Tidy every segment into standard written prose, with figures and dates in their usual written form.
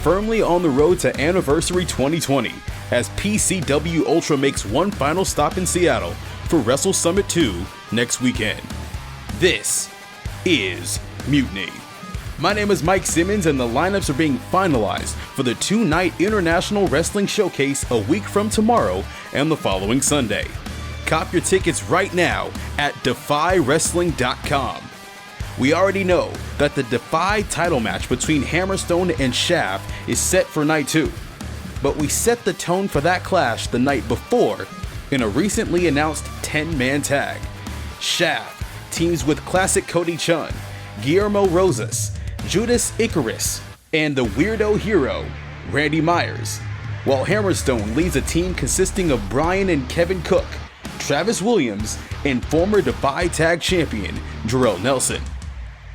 firmly on the road to Anniversary 2020 as PCW Ultra makes one final stop in Seattle for Wrestle Summit 2 next weekend. This is Mutiny. My name is Mike Simmons, and the lineups are being finalized for the two-night International Wrestling Showcase a week from tomorrow and the following Sunday. Cop your tickets right now at DEFYWrestling.com. We already know that the DEFY title match between Hammerstone and Shaft is set for night 2, but we set the tone for that clash the night before in a recently announced 10-man tag. Shaft teams with Classic Cody Chun, Guillermo Rosas, Judas Icarus, and the Weirdo Hero, Randy Myers, while Hammerstone leads a team consisting of Brian and Kevin Cook, Travis Williams, and former DEFY Tag Champion, Jorel Nelson.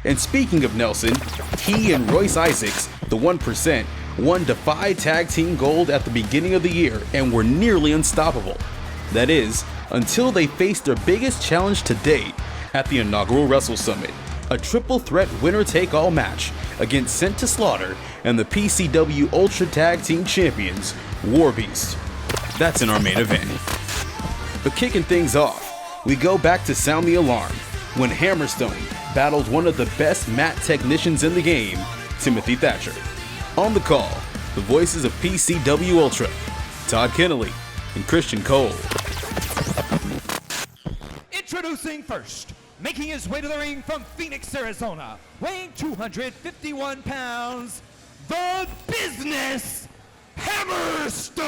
And speaking of Nelson, he and Royce Isaacs, the 1%, won DEFY Tag Team Gold at the beginning of the year and were nearly unstoppable. That is, until they faced their biggest challenge to date at the inaugural Wrestle Summit, a triple threat winner-take-all match against Sent2Slaughter and the PCW Ultra Tag Team Champions, WARBEAST. That's in our main event. But kicking things off, we go back to sound the alarm when Hammerstone battled one of the best mat technicians in the game, Timothy Thatcher. On the call, the voices of PCW Ultra, Todd Kennelly and Christian Cole. Introducing first, making his way to the ring from Phoenix, Arizona, weighing 251 pounds, the Business, Hammerstone.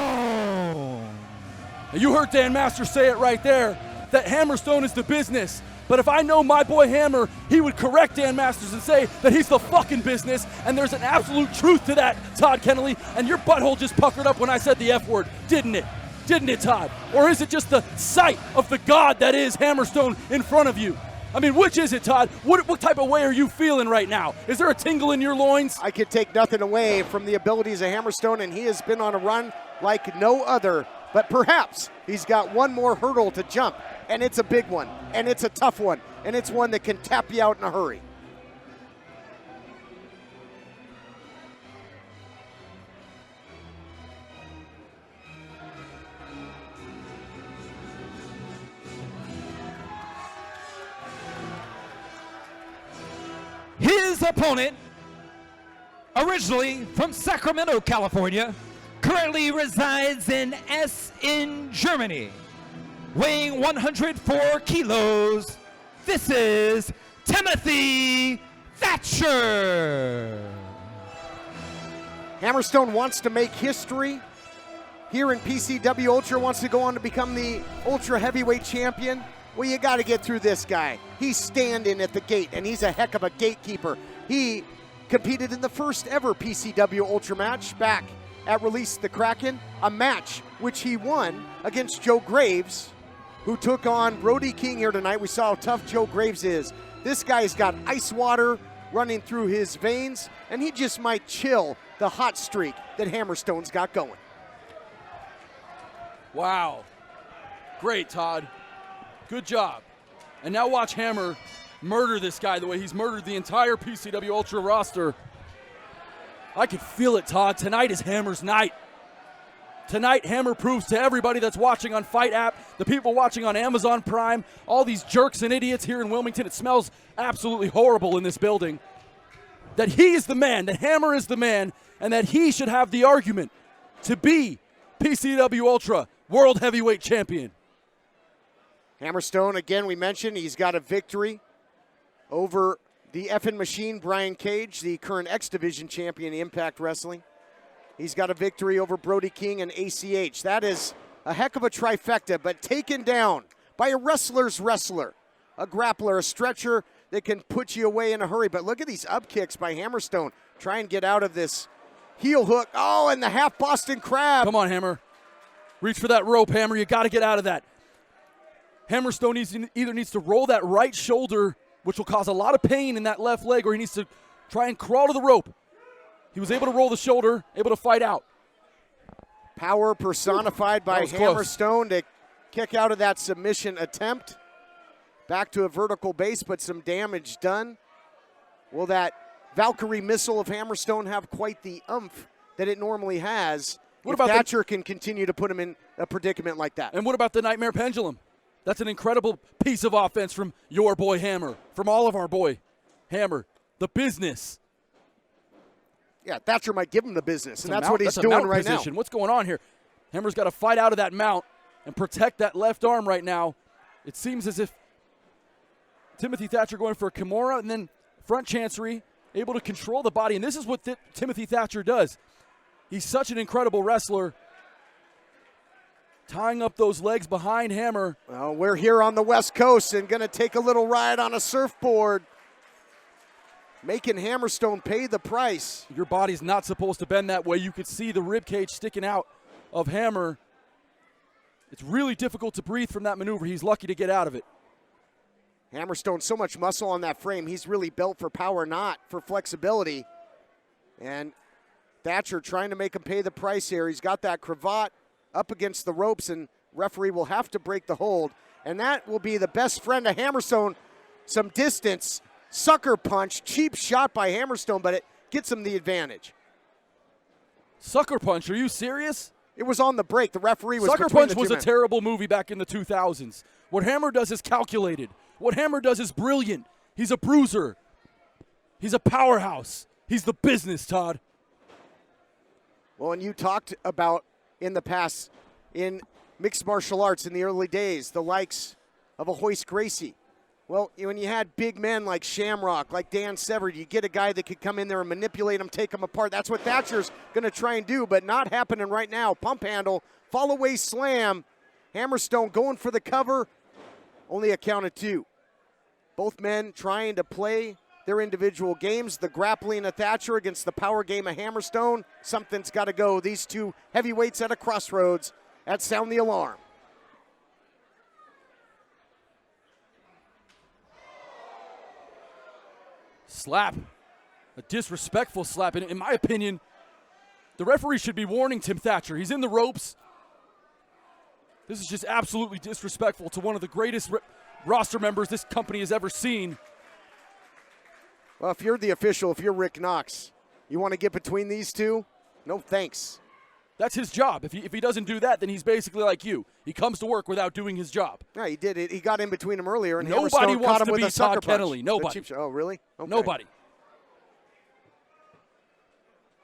You heard Dan Master say it right there, that Hammerstone is the business. But if I know my boy Hammer, he would correct Dan Masters and say that he's the fucking business, and there's an absolute truth to that, Todd Kennelly, and your butthole just puckered up when I said the F word, didn't it? Didn't it, Todd? Or is it just the sight of the god that is Hammerstone in front of you? I mean, which is it, Todd? What type of way are you feeling right now? Is there a tingle in your loins? I could take nothing away from the abilities of Hammerstone, and he has been on a run like no other. But perhaps he's got one more hurdle to jump, and it's a big one, and it's a tough one, and it's one that can tap you out in a hurry. His opponent, originally from Sacramento, California, currently resides in Essen, Germany, weighing 104 kilos. This is Timothy Thatcher. Hammerstone wants to make history here in PCW Ultra, wants to go on to become the Ultra Heavyweight Champion. Well, you got to get through this guy. He's standing at the gate, and he's a heck of a gatekeeper. He competed in the first ever PCW Ultra match back at Release the Kraken, a match which he won against Joe Graves, who took on Brody King here tonight. We saw how tough Joe Graves is. This guy's got ice water running through his veins, and he just might chill the hot streak that Hammerstone's got going. Wow. Great, Todd. Good job. And now watch Hammer murder this guy the way he's murdered the entire PCW Ultra roster. I can feel it, Todd. Tonight is Hammer's night. Tonight, Hammer proves to everybody that's watching on Fight App, the people watching on Amazon Prime, all these jerks and idiots here in Wilmington, it smells absolutely horrible in this building, that he is the man, that Hammer is the man, and that he should have the argument to be PCW Ultra World Heavyweight Champion. Hammerstone, again, we mentioned he's got a victory over the effing machine, Brian Cage, the current X Division champion in Impact Wrestling. He's got a victory over Brody King and ACH. That is a heck of a trifecta, but taken down by a wrestler's wrestler, a grappler, a stretcher that can put you away in a hurry. But look at these up kicks by Hammerstone. Try and get out of this heel hook. Oh, and the half Boston Crab. Come on, Hammer. Reach for that rope, Hammer. You got to get out of that. Hammerstone either needs to roll that right shoulder, which will cause a lot of pain in that left leg, or he needs to try and crawl to the rope. He was able to roll the shoulder, able to fight out. Power personified by Hammerstone to kick out of that submission attempt. Back to a vertical base, but some damage done. Will that Valkyrie missile of Hammerstone have quite the oomph that it normally has. What if about Thatcher can continue to put him in a predicament like that. And what about the Nightmare Pendulum? That's an incredible piece of offense from your boy Hammer, from all of our boy Hammer. The business. Yeah, Thatcher might give him the business, and that's mount, what he's that's a doing mount right position. now. What's going on here? Hammer's got to fight out of that mount and protect that left arm right now. It seems as if Timothy Thatcher going for a Kimura and then front chancery, able to control the body. And this is what Timothy Thatcher does. He's such an incredible wrestler. Tying up those legs behind Hammer. Well, we're here on the West Coast and going to take a little ride on a surfboard. Making Hammerstone pay the price. Your body's not supposed to bend that way. You could see the rib cage sticking out of Hammer. It's really difficult to breathe from that maneuver. He's lucky to get out of it. Hammerstone, so much muscle on that frame. He's really built for power, not for flexibility. And Thatcher trying to make him pay the price here. He's got that cravat up against the ropes, and referee will have to break the hold. And that will be the best friend of Hammerstone. Some distance, sucker punch, cheap shot by Hammerstone, but it gets him the advantage. Sucker punch, are you serious? It was on the break. The referee was Sucker Punch was a terrible movie back in the 2000s. What Hammer does is calculated. What Hammer does is brilliant. He's a bruiser. He's a powerhouse. He's the business, Todd. Well, and you talked about in the past in mixed martial arts in the early days, the likes of a Royce Gracie. Well, when you had big men like Shamrock, like Dan Severn, you get a guy that could come in there and manipulate them, take them apart. That's what Thatcher's going to try and do, but not happening right now. Pump handle, fall away slam. Hammerstone going for the cover. Only a count of 2. Both men trying to play their individual games. The grappling of Thatcher against the power game of Hammerstone. Something's got to go. These two heavyweights at a crossroads. That sound the alarm. Slap. A disrespectful slap. And in my opinion, the referee should be warning Tim Thatcher. He's in the ropes. This is just absolutely disrespectful to one of the greatest roster members this company has ever seen. Well, if you're the official, if you're Rick Knox, you want to get between these two? No thanks. That's his job. If he doesn't do that, then he's basically like you. He comes to work without doing his job. Yeah, he did it. He got in between him earlier, and nobody Hammerstone wants caught him to with be a sucker Todd punch. Kennelly. Nobody. Oh, really? Okay. Nobody.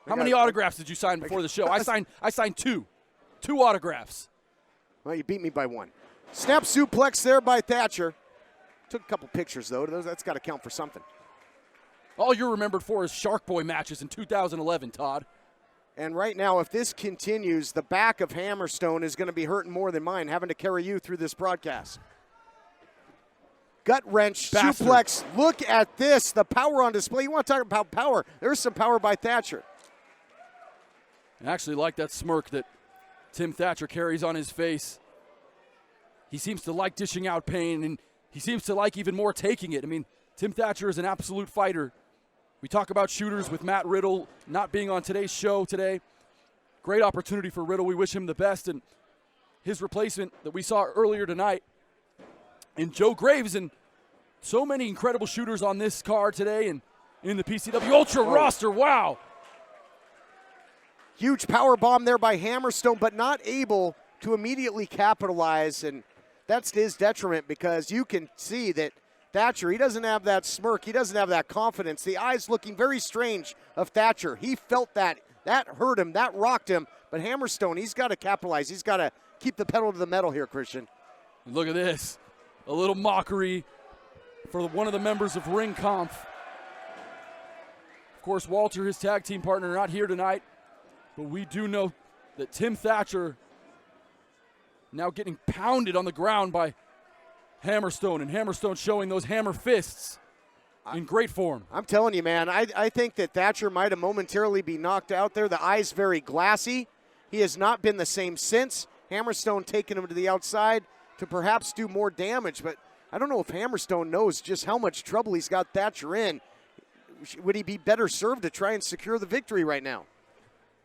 How many autographs did you sign before the show? I signed 2. 2 autographs. Well, you beat me by 1. Snap suplex there by Thatcher. Took a couple pictures, though. That's got to count for something. All you're remembered for is Shark Boy matches in 2011, Todd. And right now, if this continues, the back of Hammerstone is going to be hurting more than mine, having to carry you through this broadcast. Gut wrench, Bastard. suplex. Look at this, the power on display. You want to talk about power? There's some power by Thatcher. I actually like that smirk that Tim Thatcher carries on his face. He seems to like dishing out pain, and he seems to like even more taking it. I mean, Tim Thatcher is an absolute fighter. We talk about shooters with Matt Riddle not being on today's show today. Great opportunity for Riddle. We wish him the best. And his replacement that we saw earlier tonight in Joe Graves, and so many incredible shooters on this card today and in the PCW Ultra roster. Wow. Huge power bomb there by Hammerstone, but not able to immediately capitalize. And that's to his detriment, because you can see that Thatcher, he doesn't have that smirk. He doesn't have that confidence. The eyes looking very strange of Thatcher. He felt that. That hurt him. That rocked him. But Hammerstone, he's got to capitalize. He's got to keep the pedal to the metal here, Christian. Look at this. A little mockery for one of the members of Ring Conf. Of course, Walter, his tag team partner, not here tonight. But we do know that Tim Thatcher now getting pounded on the ground by Hammerstone, and Hammerstone showing those hammer fists in great form. I'm telling you, man, I think that Thatcher might have momentarily be knocked out there. The eye's very glassy. He has not been the same since. Hammerstone taking him to the outside to perhaps do more damage, but I don't know if Hammerstone knows just how much trouble he's got Thatcher in. Would he be better served to try and secure the victory right now?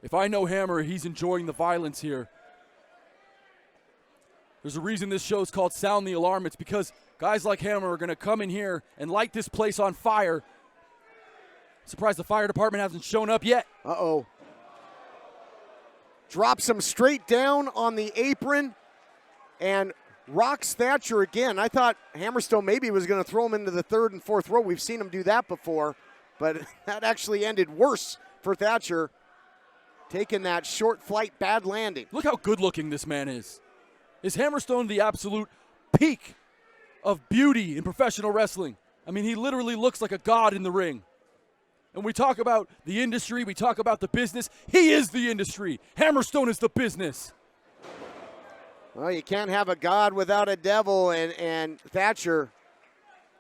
If I know Hammer, he's enjoying the violence here. There's a reason this show is called Sound the Alarm. It's because guys like Hammer are going to come in here and light this place on fire. Surprised the fire department hasn't shown up yet. Uh-oh. drops him straight down on the apron and rocks Thatcher again. I thought Hammerstone maybe was going to throw him into the third and fourth row. We've seen him do that before, but that actually ended worse for Thatcher, taking that short flight bad landing. Look how good looking this man is. Is Hammerstone the absolute peak of beauty in professional wrestling? I mean, he literally looks like a god in the ring. And we talk about the industry, we talk about the business. He is the industry. Hammerstone is the business. Well, you can't have a god without a devil, and Thatcher,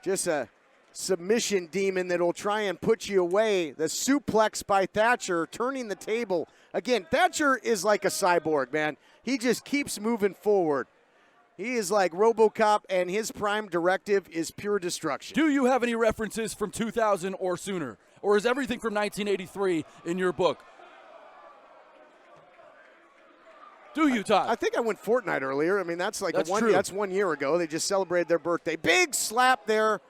just a submission demon that will try and put you away. The suplex by Thatcher, turning the table. Again, Thatcher is like a cyborg, man. He just keeps moving forward. He is like RoboCop, and his prime directive is pure destruction. Do you have any references from 2000 or sooner? Or is everything from 1983 in your book? Do you, Todd? I think I went Fortnite earlier. I mean, that's like true. That's 1 year ago. They just celebrated their birthday. Big slap there.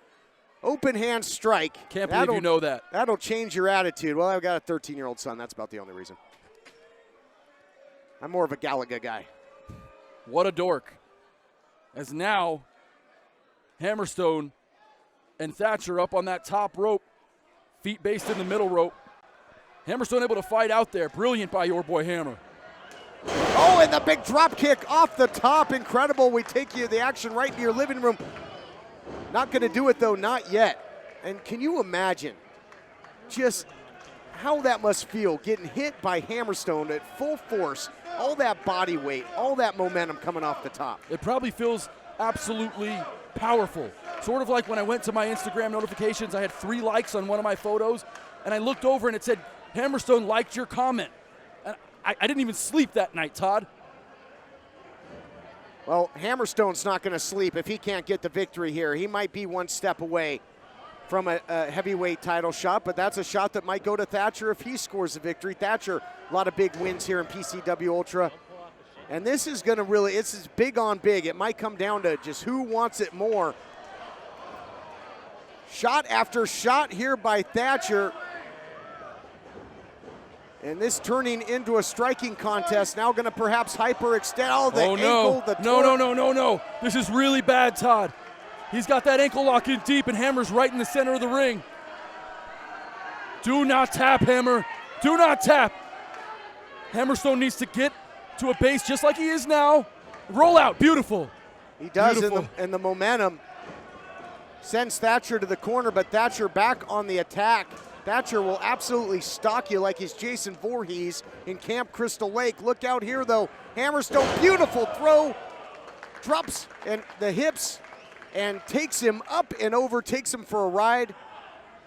Open hand strike. Can't believe you know that. That'll change your attitude. Well, I've got a 13-year-old son. That's about the only reason. I'm more of a Galaga guy. What a dork. As now, Hammerstone and Thatcher up on that top rope. Feet based in the middle rope. Hammerstone able to fight out there. Brilliant by your boy Hammer. Oh, and the big drop kick off the top. Incredible. We take you the action right into your living room. Not going to do it, though. Not yet. And can you imagine just how that must feel, getting hit by Hammerstone at full force, all that body weight, all that momentum coming off the top? It probably feels absolutely powerful. Sort of like when I went to my Instagram notifications, I had 3 likes on one of my photos, and I looked over and it said, Hammerstone liked your comment. And I didn't even sleep that night, Todd. Well, Hammerstone's not going to sleep if he can't get the victory here. He might be one step away from a heavyweight title shot, but that's a shot that might go to Thatcher if he scores the victory. Thatcher, a lot of big wins here in PCW Ultra. And this is going to really, it's big on big. It might come down to just who wants it more. Shot after shot here by Thatcher. And this turning into a striking contest, now going to perhaps hyperextend. Oh, the ankle, the torque. No. This is really bad, Todd. He's got that ankle lock in deep, and Hammer's right in the center of the ring. Do not tap, Hammer. Do not tap. Hammerstone needs to get to a base just like he is now. Roll out, beautiful. He does, Beautiful. and the momentum sends Thatcher to the corner, but Thatcher back on the attack. Thatcher will absolutely stalk you like he's Jason Voorhees in Camp Crystal Lake. Look out here, though. Hammerstone, beautiful throw. Drops and the hips and takes him up and over, takes him for a ride.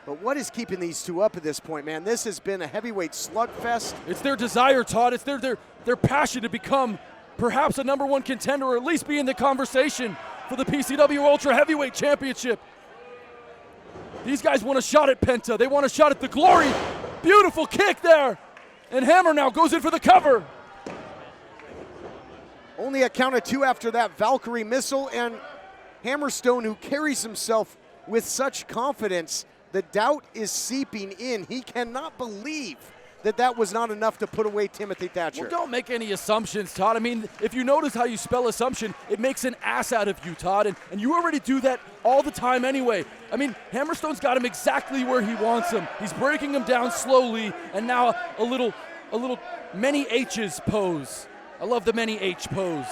But what is keeping these two up at this point, man? This has been a heavyweight slugfest. It's their desire, Todd. It's their passion to become perhaps a #1 contender, or at least be in the conversation for the PCW Ultra Heavyweight Championship. These guys want a shot at Penta. They want a shot at the glory. Beautiful kick there. And Hammer now goes in for the cover. Only a count of 2 after that Valkyrie missile, and Hammerstone, who carries himself with such confidence, the doubt is seeping in. He cannot believe that was not enough to put away Timothy Thatcher. Well, don't make any assumptions, Todd. I mean, if you notice how you spell assumption, it makes an ass out of you, Todd, and you already do that all the time anyway. I mean, Hammerstone's got him exactly where he wants him. He's breaking him down slowly, and now a little many H's pose. I love the many H pose.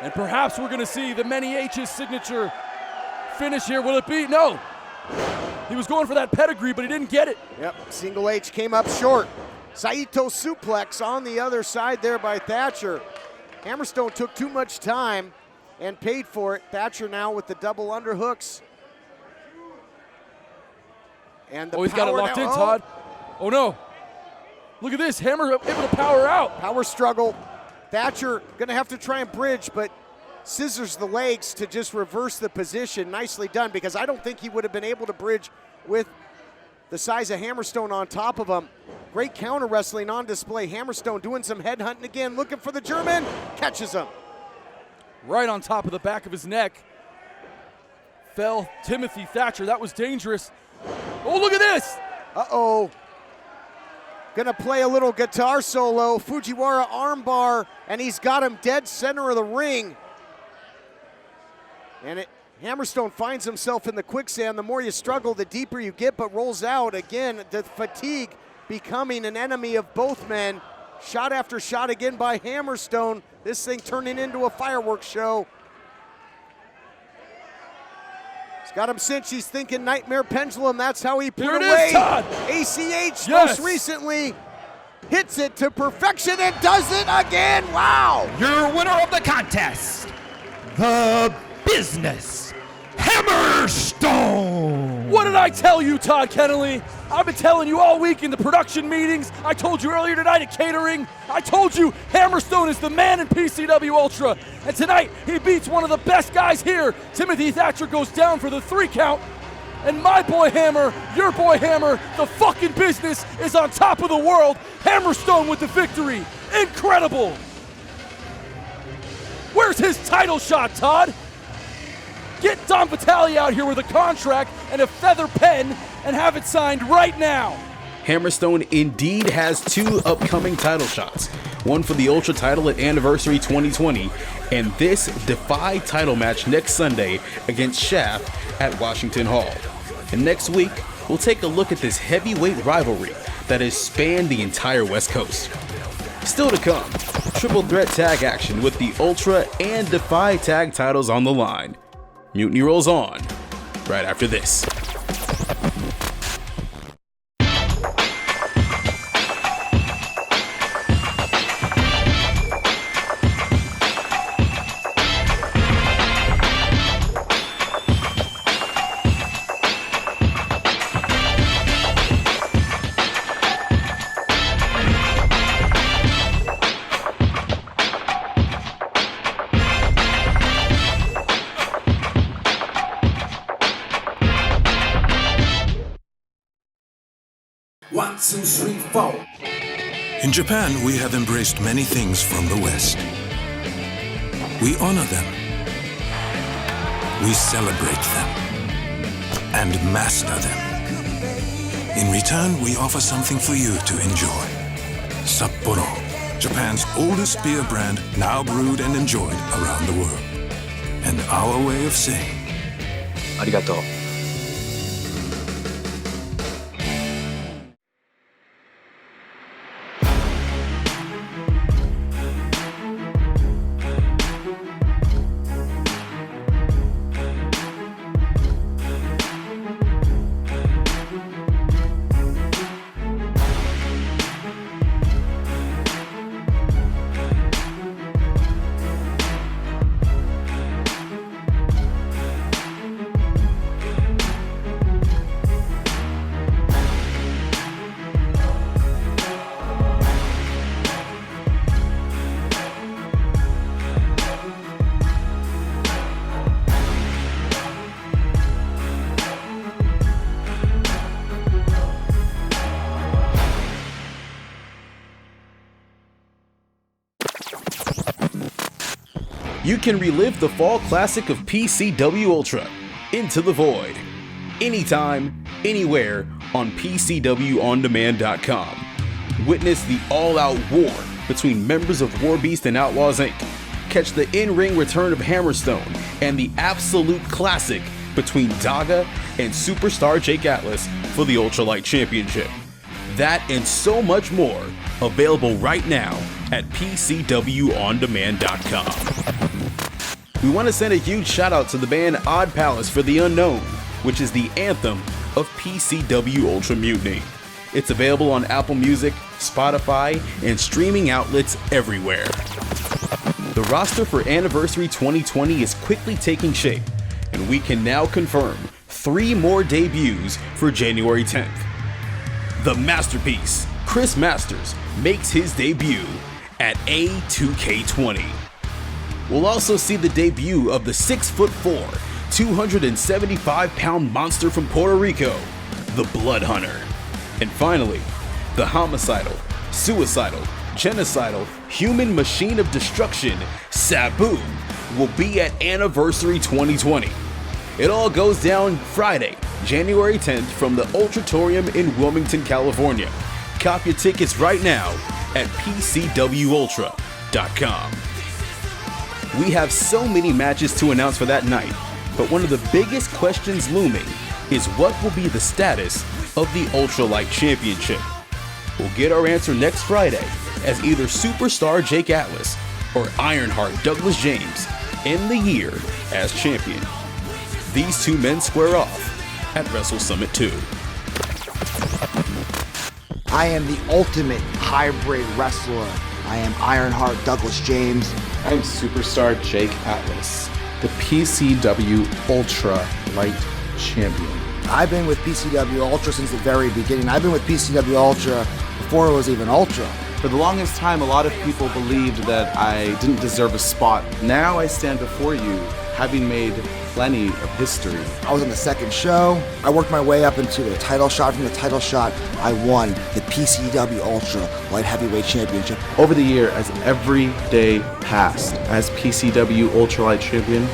And perhaps we're gonna see the many H's signature finish here. Will it be? No. He was going for that pedigree, but he didn't get it. Yep, single H came up short. Saito suplex on the other side there by Thatcher. Hammerstone took too much time and paid for it. Thatcher now with the double underhooks. And the he's got it locked in, now. Todd. Oh no. Look at this, Hammer able to power out. Power struggle. Thatcher gonna have to try and bridge, but scissors the legs to just reverse the position. Nicely done, because I don't think he would have been able to bridge with the size of Hammerstone on top of him. Great counter wrestling on display. Hammerstone doing some headhunting again, looking for the German, catches him. Right on top of the back of his neck. Fell Timothy Thatcher, that was dangerous. Oh, look at this. Uh-oh. Gonna play a little guitar solo, Fujiwara armbar, and he's got him dead center of the ring. And Hammerstone finds himself in the quicksand. The more you struggle, the deeper you get, but rolls out again. The fatigue becoming an enemy of both men. Shot after shot again by Hammerstone. This thing turning into a fireworks show. He's got him cinched. He's thinking Nightmare Pendulum. That's how he put away ACH most recently. Hits it to perfection and does it again. Wow. Your winner of the contest, the Business, Hammerstone. What did I tell you, Todd Kennelly? I've been telling you all week in the production meetings. I told you earlier tonight at catering. I told you Hammerstone is the man in PCW Ultra. And tonight, he beats one of the best guys here. Timothy Thatcher goes down for the 3 count. And my boy Hammer, your boy Hammer, the fucking Business is on top of the world. Hammerstone with the victory. Incredible. Where's his title shot, Todd? Get Don Vitale out here with a contract and a feather pen and have it signed right now. Hammerstone indeed has 2 upcoming title shots. One for the Ultra title at Anniversary 2020, and this DEFY title match next Sunday against Shaft at Washington Hall. And next week, we'll take a look at this heavyweight rivalry that has spanned the entire West Coast. Still to come, triple threat tag action with the Ultra and DEFY tag titles on the line. Mutiny rolls on right after this. In Japan, we have embraced many things from the West. We honor them. We celebrate them. And master them. In return, we offer something for you to enjoy. Sapporo, Japan's oldest beer brand, now brewed and enjoyed around the world. And our way of saying, arigato. You can relive the fall classic of PCW Ultra, Into the Void, anytime, anywhere on PCWOnDemand.com. Witness the all-out war between members of WARBEAST and Outlaws Inc. Catch the in-ring return of Hammerstone and the absolute classic between Daga and superstar Jake Atlas for the Ultralight Championship. That and so much more available right now at PCWOnDemand.com. We want to send a huge shout out to the band Odd Palace for The Unknown, which is the anthem of PCW Ultra Mutiny. It's available on Apple Music, Spotify, and streaming outlets everywhere. The roster for Anniversary 2020 is quickly taking shape, and we can now confirm 3 more debuts for January 10th. The masterpiece, Chris Masters, makes his debut at A2K20. We'll also see the debut of the 6'4", 275-pound monster from Puerto Rico, the Blood Hunter. And finally, the homicidal, suicidal, genocidal, human machine of destruction, Sabu, will be at Anniversary 2020. It all goes down Friday, January 10th from the Ultratorium in Wilmington, California. cop your tickets right now at PCWUltra.com. We have so many matches to announce for that night, but one of the biggest questions looming is what will be the status of the Ultralight Championship. We'll get our answer next Friday as either Superstar Jake Atlas or Ironheart Douglas James end the year as champion. These two men square off at Wrestle Summit 2. I am the ultimate hybrid wrestler. I am Ironheart Douglas James. I'm Superstar Jake Atlas, the PCW Ultralight Champion. I've been with PCW Ultra since the very beginning. I've been with PCW Ultra before it was even Ultra. For the longest time, a lot of people believed that I didn't deserve a spot. Now I stand before you, having made plenty of history. I was on the second show. I worked my way up into the title shot. From the title shot, I won the PCW Ultra Light Heavyweight Championship. Over the year, as every day passed, as PCW Ultralight Champion,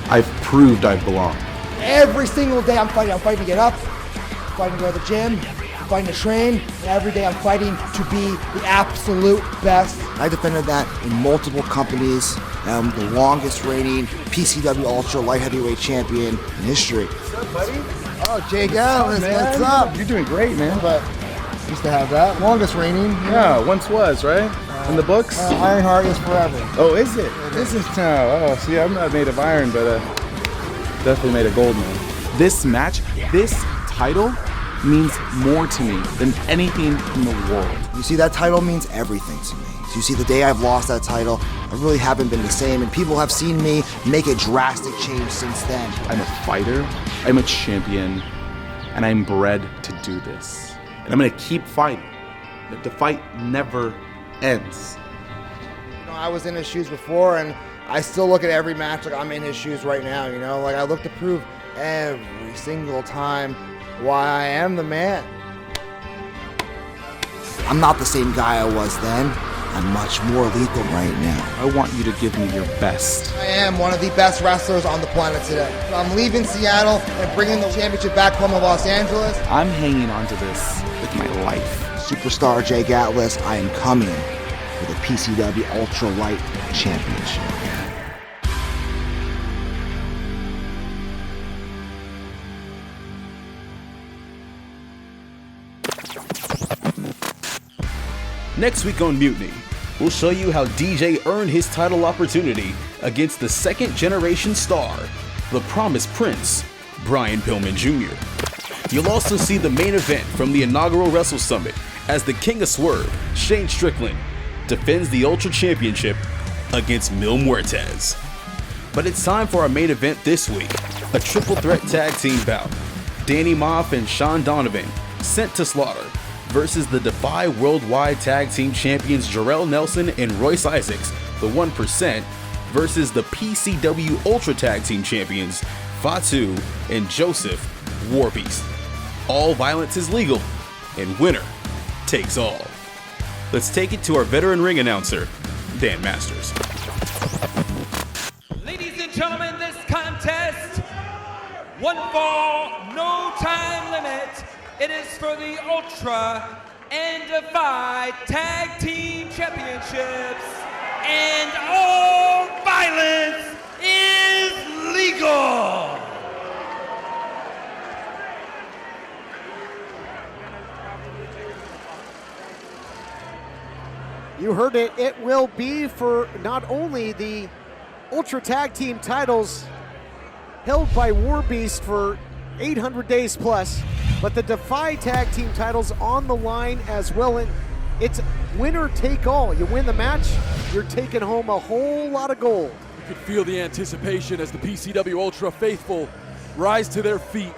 I've proved I belong. Every single day I'm fighting. I'm fighting to get up, I'm fighting to go to the gym, I'm fighting to train, and every day I'm fighting to be the absolute best. I defended that in multiple companies. I'm the longest reigning PCW Ultra Light Heavyweight Champion in history. What's up, buddy? Oh, Jake Atlas, what's up? You're doing great, man. But used to have that. Longest reigning. Yeah, once was, right? In the books? Ironheart is forever. Oh, is it? This is now. Oh, see, I'm not made of iron, but definitely made of gold, man. This match, this title means more to me than anything in the world. You see, that title means everything to me. So you see, the day I've lost that title, I really haven't been the same, and people have seen me make a drastic change since then. I'm a fighter, I'm a champion, and I'm bred to do this. And I'm gonna keep fighting. The fight never ends. You know, I was in his shoes before, and I still look at every match like I'm in his shoes right now, you know? Like, I look to prove every single time why I am the man. I'm not the same guy I was then. I'm much more lethal right now. I want you to give me your best. I am one of the best wrestlers on the planet today. I'm leaving Seattle and bringing the championship back home to Los Angeles. I'm hanging on to this with my life. Superstar Jake Atlas, I am coming for the PCW Ultra Light Championship. Next week on Mutiny, we'll show you how DJ earned his title opportunity against the second generation star, the Promised Prince, Brian Pillman Jr. You'll also see the main event from the inaugural Wrestle Summit as the King of Swerve, Shane Strickland, defends the Ultra Championship against Mil Muertes. But it's time for our main event this week, a triple threat tag team bout. Maff and Shawn Donovan, Sent2Slaughter, versus the DEFY Worldwide Tag Team Champions Jorel Nelson and Royce Isaacs, the 1%, versus the PCW Ultra Tag Team Champions Fatu and Josef, WARBEAST. All violence is legal, and winner takes all. Let's take it to our veteran ring announcer, Dan Masters. Ladies and gentlemen, this contest, one fall, no time limit. It is for the Ultra and DEFY Tag Team Championships, and all violence is legal. You heard it. It will be for not only the Ultra Tag Team titles held by WARBEAST for 800 days plus, but the DEFY Tag Team titles on the line as well. And it's winner take all. You win the match, you're taking home a whole lot of gold. You could feel the anticipation as the PCW Ultra faithful rise to their feet.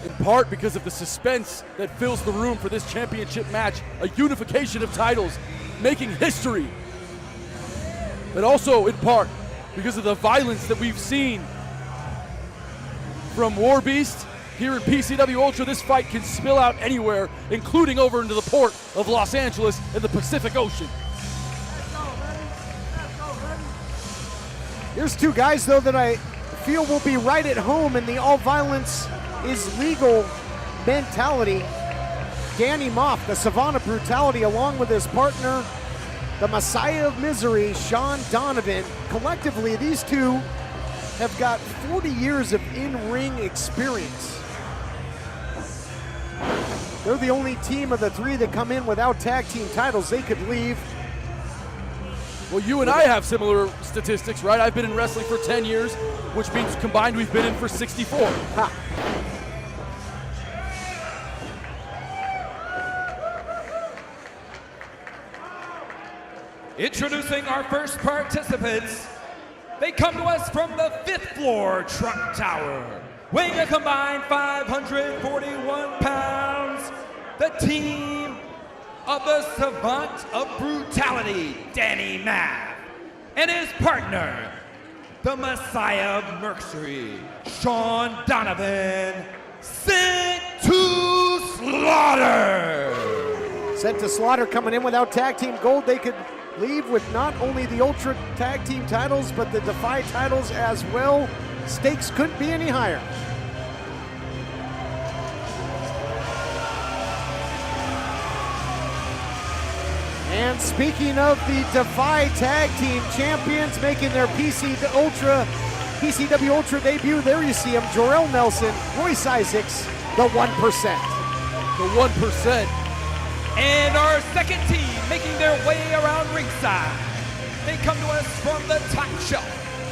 In part because of the suspense that fills the room for this championship match, a unification of titles, making history. But also in part because of the violence that we've seen from WARBEAST here in PCW Ultra. This fight can spill out anywhere, including over into the port of Los Angeles and the Pacific Ocean. Here's two guys, though, that I feel will be right at home in the all violence is legal mentality. Danny Maff, the Savannah Brutality, along with his partner, the Messiah of Misery, Shawn Donovan. Collectively, these two have got 40 years of in-ring experience. They're the only team of the three that come in without tag team titles. They could leave. Well, you and I have similar statistics, right? I've been in wrestling for 10 years, which means combined we've been in for 64. Ha. Introducing our first participants. They come to us from the 5th floor Trump Tower, weighing a combined 541 pounds. The team of the Savant of Brutality, Danny Maff, and his partner, the Messiah of Mercury, Shawn Donovan, Sent2Slaughter. Sent2Slaughter coming in without tag team gold. They could leave with not only the Ultra tag team titles, but the DEFY titles as well. Stakes couldn't be any higher. And speaking of the DEFY tag team champions making their PCW Ultra debut, there you see them, Jorel Nelson, Royce Isaacs, the 1%. The 1%. And our second team making their way around ringside. They come to us from the top shelf,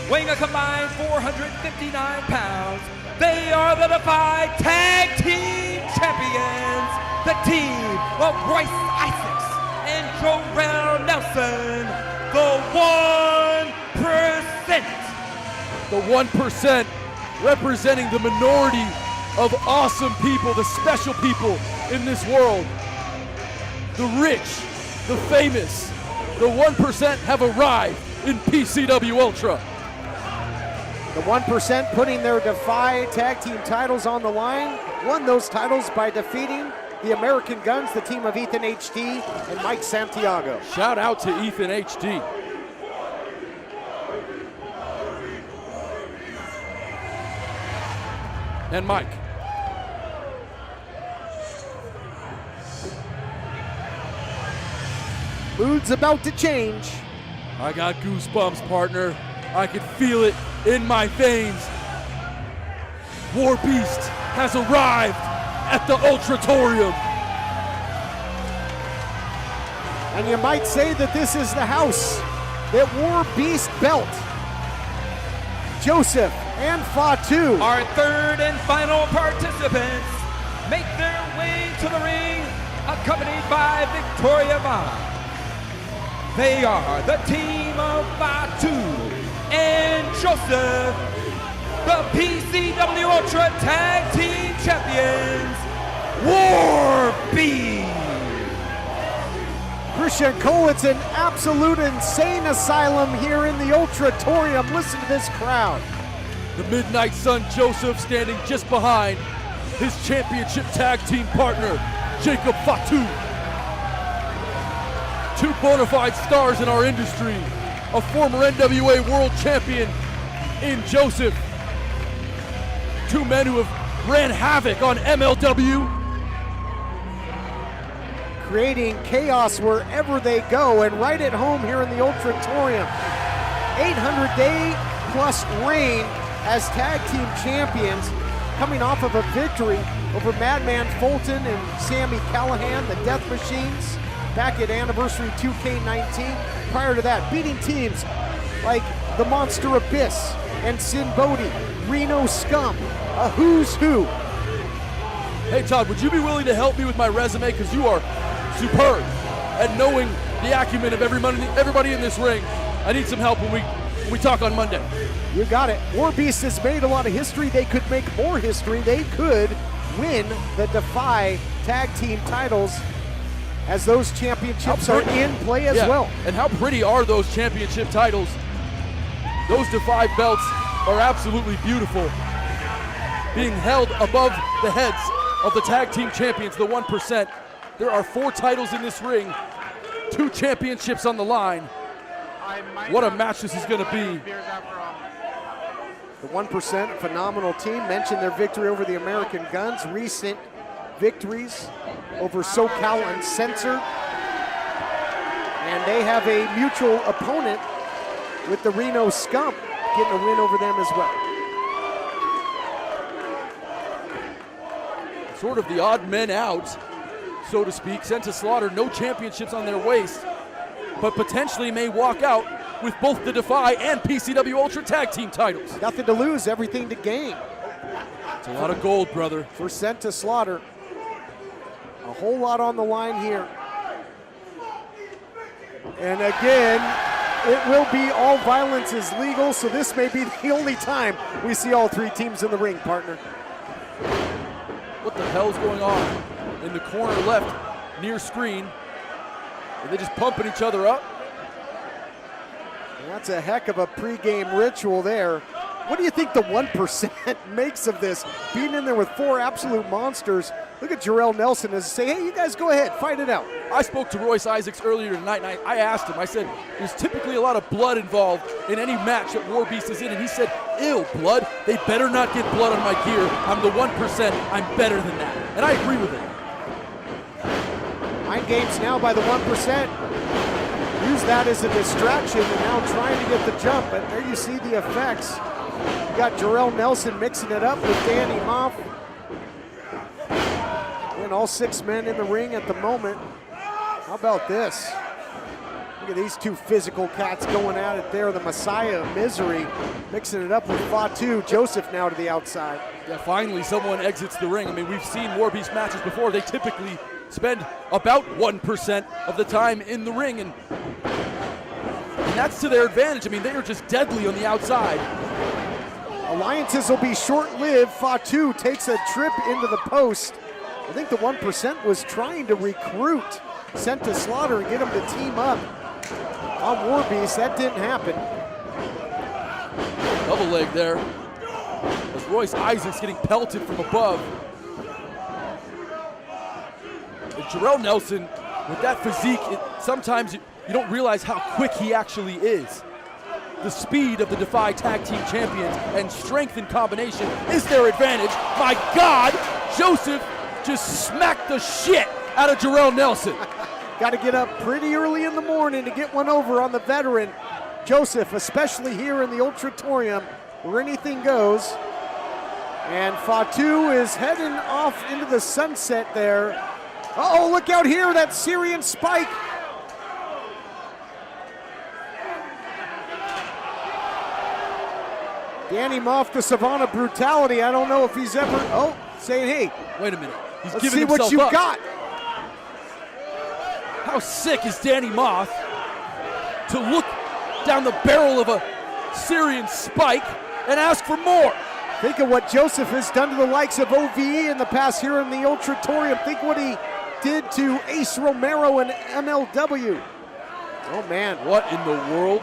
weighing a combined 459 pounds. They are the DEFY Tag Team Champions, the team of Royce Isaacs and Jorel Nelson, the 1%. The 1% representing the minority of awesome people, the special people in this world. The rich, the famous, the 1% have arrived in PCW Ultra. The 1% putting their DEFY tag team titles on the line, won those titles by defeating the American Guns, the team of Ethan HD and Mike Santiago. Shout out to Ethan HD. And Mike. Mood's about to change. I got goosebumps, partner. I can feel it in my veins. WARBEAST has arrived at the Ultratorium. And you might say that this is the house that WARBEAST built. Josef and Fatu. Our third and final participants make their way to the ring, accompanied by Victoria Vaughn. They are the team of Fatu and Josef, the PCW Ultra Tag Team Champions, WARBEAST. Christian Cole, it's an absolute insane asylum here in the Ultratorium. Listen to this crowd. The Midnight Sun Josef standing just behind his championship tag team partner, Jacob Fatu. Two bona fide stars in our industry, a former NWA world champion in Josef. Two men who have ran havoc on MLW. Creating chaos wherever they go, and right at home here in the Ultratorium. 800-day plus reign as tag team champions, coming off of a victory over Madman Fulton and Sami Callihan, the Death Machines, back at Anniversary 2K19. Prior to that, beating teams like the Monster Abyss and Sin Bodhi, Reno Scum, a who's who. Hey Todd, would you be willing to help me with my resume? Because you are superb at knowing the acumen of everybody in this ring. I need some help when we talk on Monday. You got it. WARBEAST has made a lot of history. They could make more history. They could win the DEFY tag team titles, as those championships are in play as well. And how pretty are those championship titles? Those DEFY belts are absolutely beautiful. Being held above the heads of the tag team champions, the 1%. There are 4 titles in this ring, 2 championships on the line. What a match this is going to be. The 1%, phenomenal team. Mentioned their victory over the American Guns. Recent victories over SoCal and Censor. And they have a mutual opponent with the Reno Scum, getting a win over them as well. Sort of the odd men out, so to speak. Sent2Slaughter, no championships on their waist, but potentially may walk out with both the DEFY and PCW Ultra Tag Team titles. Nothing to lose, everything to gain. It's a lot of gold, brother. For Sent2Slaughter, a whole lot on the line here. And again, it will be all violence is legal, so this may be the only time we see all three teams in the ring, partner. What the hell's going on in the corner left near screen? Are they just pumping each other up? That's a heck of a pregame ritual there. What do you think the 1% makes of this? Being in there with four absolute monsters. Look at Jorel Nelson as say, hey, you guys go ahead, fight it out. I spoke to Royce Isaacs earlier tonight, and I asked him, I said, there's typically a lot of blood involved in any match that WARBEAST is in, and he said, ew, blood? They better not get blood on my gear. I'm the 1%, I'm better than that. And I agree with it. Mind games now by the 1%. Use that as a distraction and now trying to get the jump, but there you see the effects. You got Jorel Nelson mixing it up with Danny Maff. And all six men in the ring at the moment. How about this? Look at these two physical cats going at it there. The Messiah of Misery mixing it up with Fatu. Josef now to the outside. Yeah, finally someone exits the ring. I mean, we've seen WARBEAST matches before. They typically spend about 1% of the time in the ring, and that's to their advantage. I mean, they are just deadly on the outside. Alliances will be short-lived. Fatu takes a trip into the post. I think the 1% was trying to recruit Sent2Slaughter and get them to team up on WARBEAST. That didn't happen. Double leg there. As Royce Isaacs getting pelted from above. And Jorel Nelson, with that physique, sometimes you don't realize how quick he actually is. The speed of the DEFY Tag Team Champions and strength in combination is their advantage. My God, Josef just smacked the shit out of Jorel Nelson. Got to get up pretty early in the morning to get one over on the veteran. Josef, especially here in the Ultratorium, where anything goes. And Fatu is heading off into the sunset there. Uh-oh, look out here, that Syrian spike. Danny Maff, the Savannah brutality. I don't know if he's ever, saying, hey. Wait a minute. He's Let's giving see what you up. got. How sick is Danny Maff to look down the barrel of a Syrian spike and ask for more? Think of what Josef has done to the likes of OVE in the past here in the Ultratorium. Think what he did to Ace Romero and MLW. Oh man. What in the world?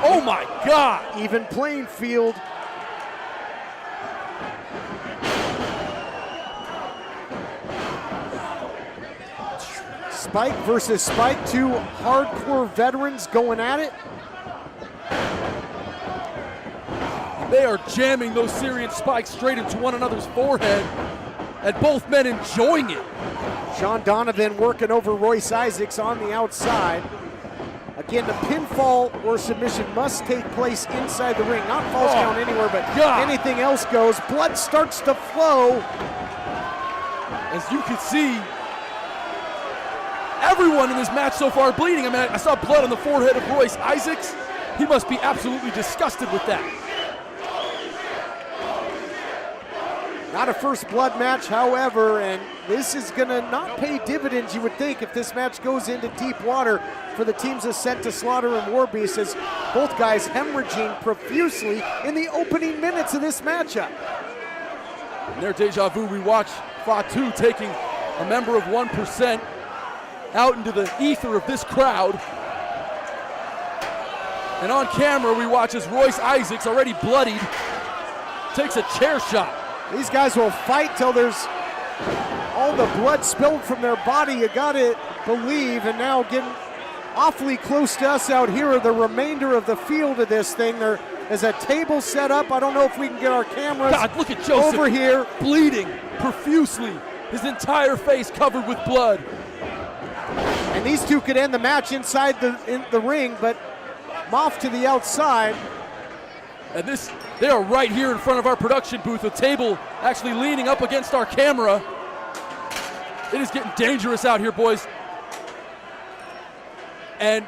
Oh my God. Even playing field. Spike versus Spike, two hardcore veterans going at it. They are jamming those Syrian spikes straight into one another's forehead, and both men enjoying it. Shawn Donovan working over Royce Isaacs on the outside. Again, the pinfall or submission must take place inside the ring. Not false count anywhere, but anything else goes. Blood starts to flow. As you can see, everyone in this match so far bleeding. I mean, I saw blood on the forehead of Royce Isaacs. He must be absolutely disgusted with that. Not a first blood match, however, and this is gonna not pay dividends, you would think, if this match goes into deep water for the teams of Sent2Slaughter and WARBEAST, as both guys hemorrhaging profusely in the opening minutes of this matchup. In their deja vu, we watch Fatu taking a member of 1% out into the ether of this crowd. And on camera, we watch as Royce Isaacs, already bloodied, takes a chair shot. These guys will fight till there's all the blood spilled from their body, you gotta believe, and now getting awfully close to us out here, the remainder of the field of this thing. There is a table set up. I don't know if we can get our cameras God, look at Josef over here. Bleeding profusely his entire face covered with blood. And these two could end the match inside the ring, but Maff to the outside. And they are right here in front of our production booth, a table actually leaning up against our camera. It is getting dangerous out here, boys. And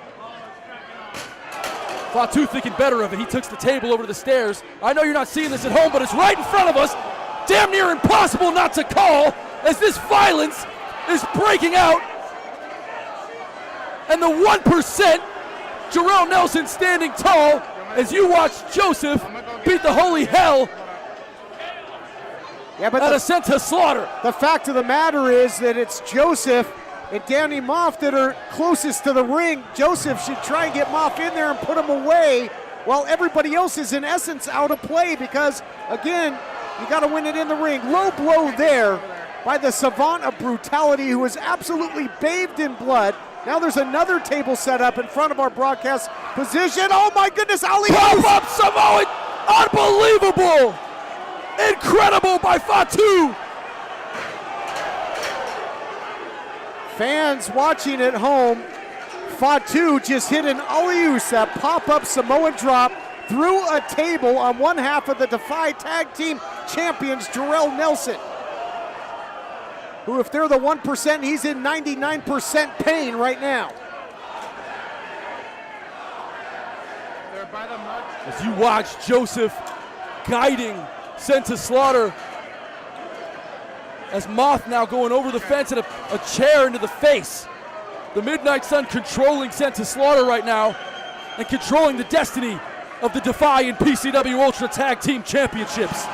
Fatu thinking better of it. He took the table over to the stairs. I know you're not seeing this at home, but it's right in front of us. Damn near impossible not to call as this violence is breaking out. And the 1%, Jorel Nelson standing tall as you watch Josef beat the holy hell out of Sent2Slaughter. The fact of the matter is that it's Josef and Danny Maff that are closest to the ring. Josef should try and get Maff in there and put him away while everybody else is in essence out of play because, again, you got to win it in the ring. Low blow there by the savant of brutality who is absolutely bathed in blood. Now there's another table set up in front of our broadcast position. Oh my goodness, Ali! Pop up Samoan! Unbelievable! Incredible by Fatu! Fans watching at home, Fatu just hit an alley-oop, a pop-up Samoan drop through a table on one half of the DEFY Tag Team Champions, Jorel Nelson, who, if they're the 1%, he's in 99% pain right now. As you watch Josef guiding Sent2Slaughter, as Maff now going over the fence and a chair into the face. The Midnight Sun controlling Sent2Slaughter right now and controlling the destiny of the DEFY and PCW Ultra Tag Team Championships.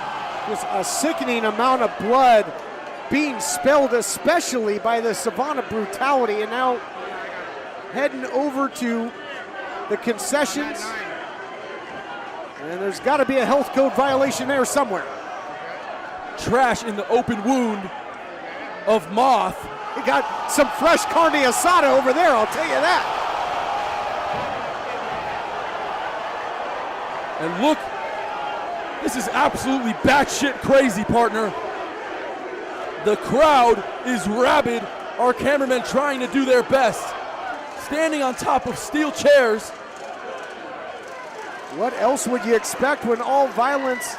There's a sickening amount of blood being spilled, especially by the savant of brutality, and now heading over to the concessions. And there's got to be a health code violation there somewhere. Trash in the open wound of Maff. He got some fresh carne asada over there, I'll tell you that. And look, this is absolutely batshit crazy, partner. The crowd is rabid. Our cameramen trying to do their best. Standing on top of steel chairs. What else would you expect when all violence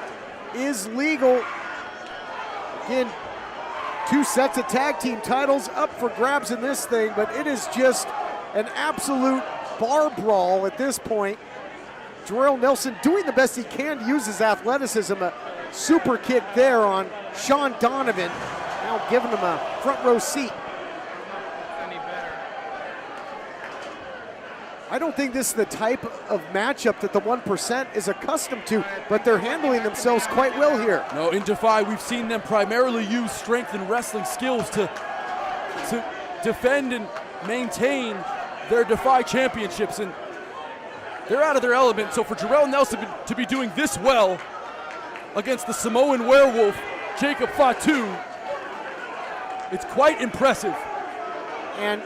is legal? Again, 2 sets of tag team titles up for grabs in this thing, but it is just an absolute bar brawl at this point. Jorel Nelson doing the best he can to use his athleticism. A super kick there on Shawn Donovan, now giving him a front row seat. I don't think this is the type of matchup that the 1% is accustomed to, but they're handling themselves quite well here. No, in DEFY, we've seen them primarily use strength and wrestling skills to defend and maintain their DEFY championships, and they're out of their element. So for Jorel Nelson to be doing this well against the Samoan werewolf, Jacob Fatu, it's quite impressive. And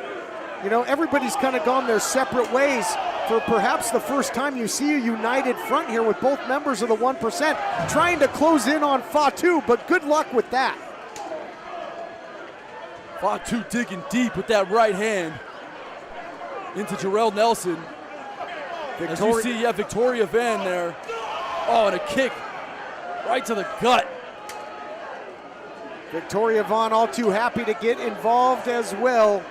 you know, everybody's kind of gone their separate ways. For perhaps the first time you see a united front here with both members of the 1% trying to close in on Fatu, but good luck with that. Fatu digging deep with that right hand into Jorel Nelson. As you see, Victoria Van there. Oh, and a kick right to the gut. Victoria Vaughn all too happy to get involved as well.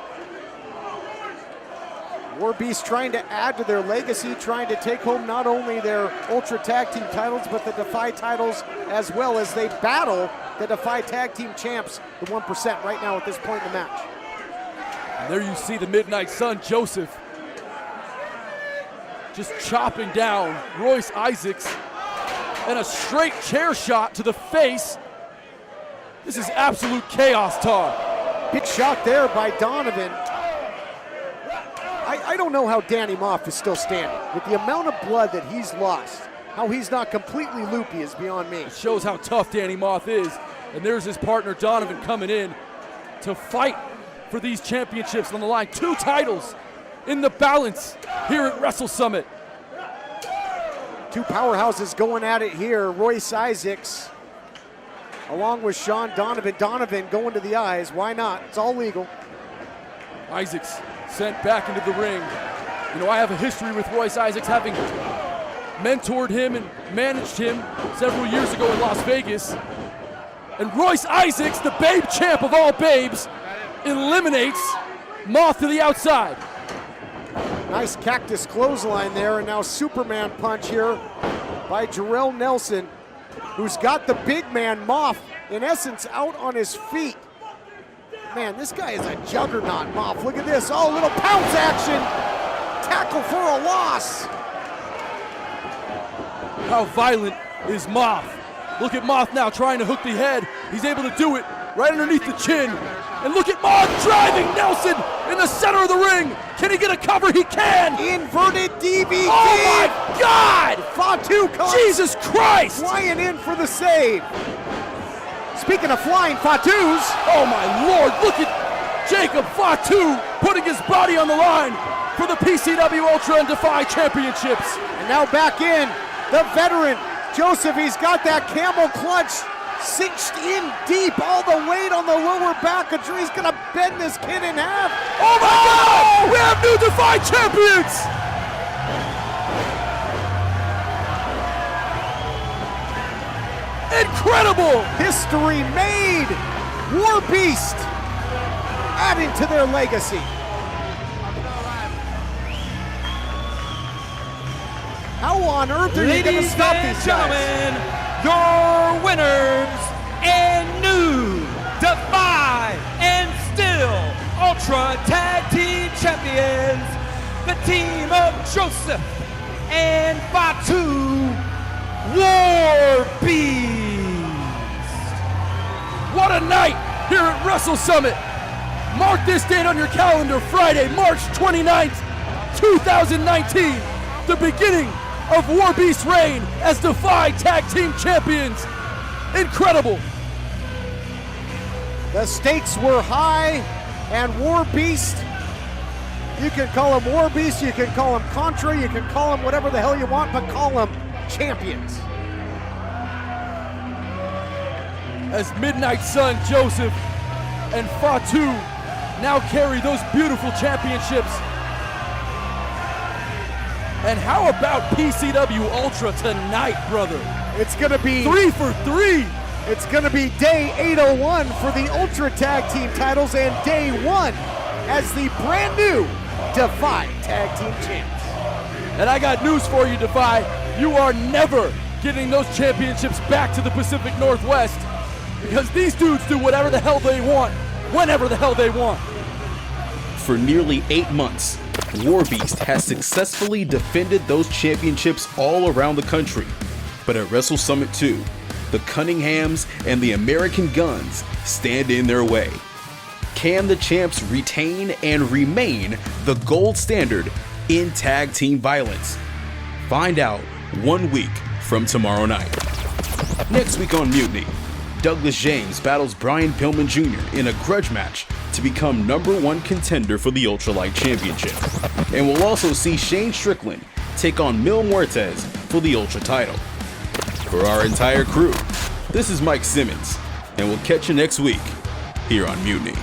WARBEAST trying to add to their legacy, trying to take home not only their Ultra Tag Team titles, but the DEFY titles as well, as they battle the DEFY Tag Team champs, the 1% right now at this point in the match. And there you see the Midnight Sun, Josef, just chopping down Royce Isaacs, and a straight chair shot to the face. This is absolute chaos, Todd. Big shot there by Donovan. I don't know how Danny Maff is still standing. With the amount of blood that he's lost, how he's not completely loopy is beyond me. It shows how tough Danny Maff is. And there's his partner Donovan coming in to fight for these championships on the line. 2 titles in the balance here at Wrestle Summit. 2 powerhouses going at it here. Royce Isaacs along with Shawn Donovan. Donovan going to the eyes. Why not? It's all legal. Isaacs sent back into the ring. You know, I have a history with Royce Isaacs, having mentored him and managed him several years ago in Las Vegas. And Royce Isaacs, the babe champ of all babes, eliminates Maff to the outside. Nice cactus clothesline there, and now Superman punch here by Jorel Nelson, who's got the big man Maff, in essence, out on his feet. Man, this guy is a juggernaut, Maff. Look at this. Oh, little pounce action. Tackle for a loss. How violent is Maff? Look at Maff now trying to hook the head. He's able to do it right underneath the chin. And look at Maff driving Nelson in the center of the ring. Can he get a cover? He can. Inverted DVD. Oh my God! Fatu comes. Jesus Christ! Flying in for the save. Speaking of flying Fatus. Oh my Lord, look at Jacob Fatu putting his body on the line for the PCW Ultra and DEFY championships. And now back in, the veteran, Josef. He's got that camel clutch cinched in deep, all the weight on the lower back. He's gonna bend this kid in half. Oh my God! We have new DEFY champions! Incredible! History made! WARBEAST adding to their legacy. How on earth are you going to stop these guys? Ladies and gentlemen, your winners and new DEFY and still Ultra Tag Team Champions, the team of Josef and Fatu, WARBEAST. What a night here at Wrestle Summit. Mark this date on your calendar, Friday, March 29th, 2019, the beginning of WARBEAST's reign as DEFY Tag Team Champions. Incredible. The stakes were high, and WARBEAST, you can call them WARBEAST, you can call them Contra, you can call them whatever the hell you want, but call them champions. As Midnight Sun, Josef, and Fatu now carry those beautiful championships. And how about PCW Ultra tonight, brother? It's gonna be 3 for 3. It's gonna be day 801 for the Ultra Tag Team titles, and day 1 as the brand new DEFY Tag Team champs. And I got news for you, DEFY. You are never getting those championships back to the Pacific Northwest, because these dudes do whatever the hell they want, whenever the hell they want. For nearly 8 months, WARBEAST has successfully defended those championships all around the country. But at Wrestle Summit 2, the Cunninghams and the American Guns stand in their way. Can the champs retain and remain the gold standard in tag team violence? Find out 1 week from tomorrow night. Next week on Mutiny, Douglas James battles Brian Pillman Jr. in a grudge match to become #1 contender for the Ultralight Championship. And we'll also see Shane Strickland take on Mil Muertes for the Ultra title. For our entire crew, this is Mike Simmons, and we'll catch you next week here on Mutiny.